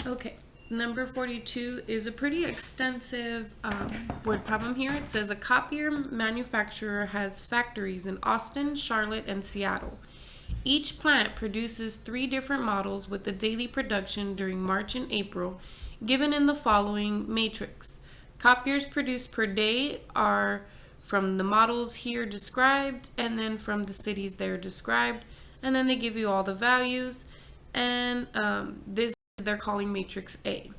Okay, number 42 is a pretty extensive word problem here. It says a copier manufacturer has factories in Austin, Charlotte, and Seattle. Each plant produces 3 different models with the daily production during March and April, given in the following matrix. Copiers produced per day are from the models here described, and then from the cities there described, and then they give you all the values, and this they're calling matrix A.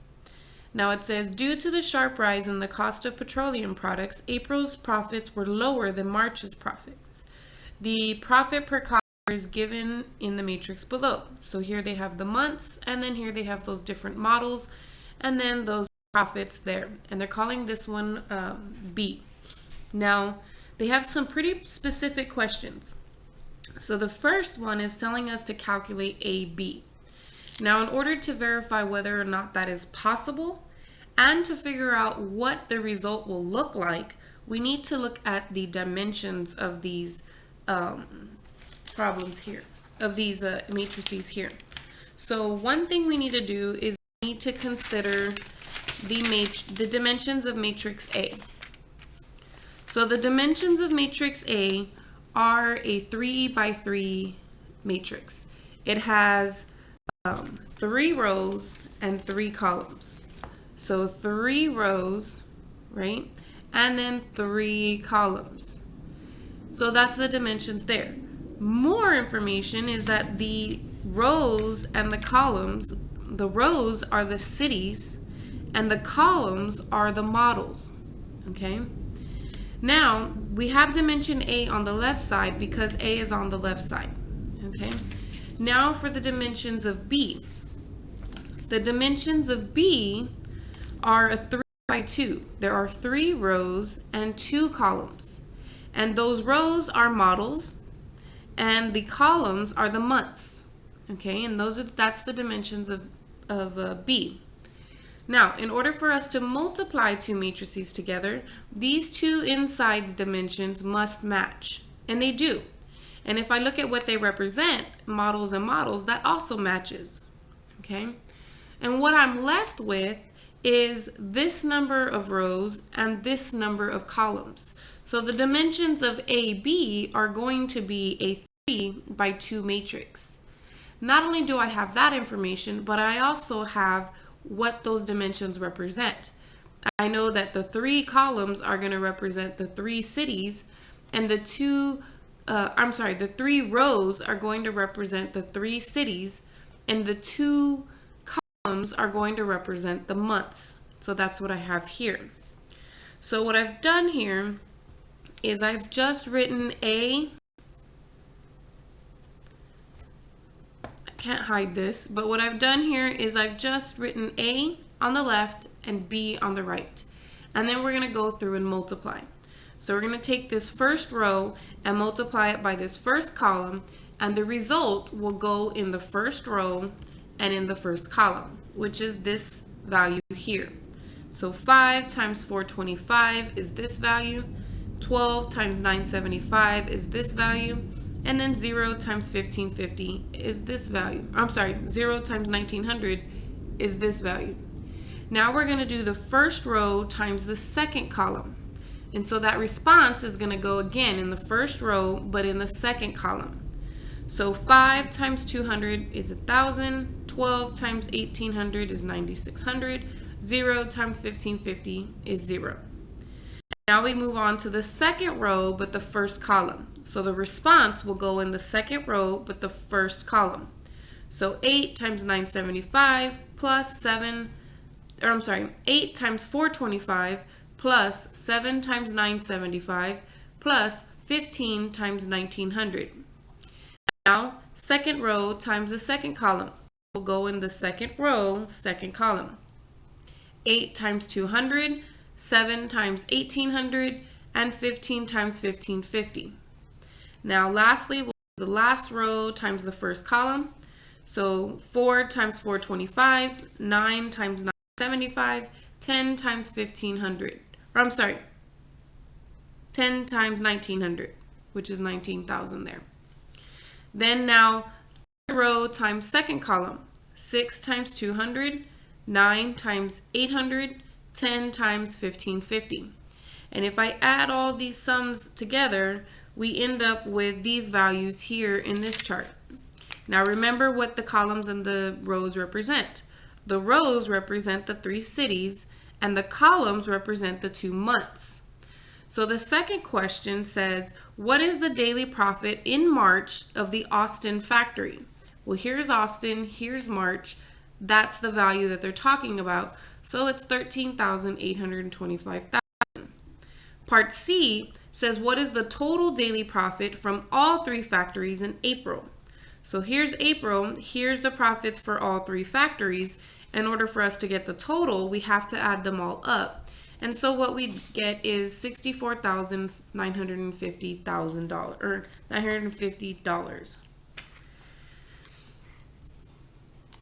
Now it says, due to the sharp rise in the cost of petroleum products, April's profits were lower than March's profits. The profit per copier is given in the matrix below. So here they have the months, and then here they have those different models, and then those profits there. And they're calling this one B. Now, they have some pretty specific questions. So the first one is telling us to calculate AB. Now, in order to verify whether or not that is possible and to figure out what the result will look like, we need to look at the dimensions of these problems here, of these matrices here. So one thing we need to do is we need to consider the dimensions of matrix A. So the dimensions of matrix A are a 3 by 3 matrix. It has 3 rows and 3 columns. So 3 rows, right? And then 3 columns. So that's the dimensions there. More information is that the rows and the columns, the rows are the cities and the columns are the models. Okay? Now, we have dimension A on the left side because A is on the left side. Okay? Now for the dimensions of B. The dimensions of B are a 3 by 2. There are 3 rows and 2 columns. And those rows are models and the columns are the months. Okay, and that's the dimensions of B. Now, in order for us to multiply 2 matrices together, these 2 inside dimensions must match. And they do. And if I look at what they represent, models and models, that also matches. Okay? And what I'm left with is this number of rows and this number of columns. So the dimensions of AB are going to be a 3 by 2 matrix. Not only do I have that information, but I also have what those dimensions represent. I know that the 3 columns are going to represent the 3 cities, and the 3 rows are going to represent the 3 cities, and the 2 columns are going to represent the months. So that's what I have here. So what I've done here is I've just written I can't hide this, but what I've done here is I've just written A on the left and B on the right. And then we're going to go through and multiply. So we're going to take this first row and multiply it by this first column, and the result will go in the first row and in the first column, which is this value here. So 5 times 425 is this value, 12 times 975 is this value, and then 0 times 1550 is this value. 0 times 1900 is this value. Now we're going to do the first row times the second column. And so that response is going to go again in the first row, but in the second column. So 5 times 200 is 1,000. 12 times 1,800 is 9,600. 0 times 1,550 is 0. Now we move on to the second row, but the first column. So the response will go in the second row, but the first column. So 8 times 975 plus 8 times 425 plus 7 times 975 plus 15 times 1900. Now, second row times the second column will go in the second row, second column. 8 times 200, 7 times 1800, and 15 times 1550. Now, lastly, we'll do the last row times the first column. So 4 times 425, 9 times 975, 10 times 1500. 10 times 1900, which is 19,000 there. Then now, third row times second column. 6 times 200, 9 times 800, 10 times 1550. And if I add all these sums together, we end up with these values here in this chart. Now remember what the columns and the rows represent. The rows represent the 3 cities and the columns represent the 2 months. So the second question says, what is the daily profit in March of the Austin factory? Well, here's Austin, here's March. That's the value that they're talking about. So it's $13,825,000. Part C says, what is the total daily profit from all 3 factories in April? So here's April, here's the profits for all 3 factories. In order for us to get the total, we have to add them all up. And so what we get is $64,950,000 or $950.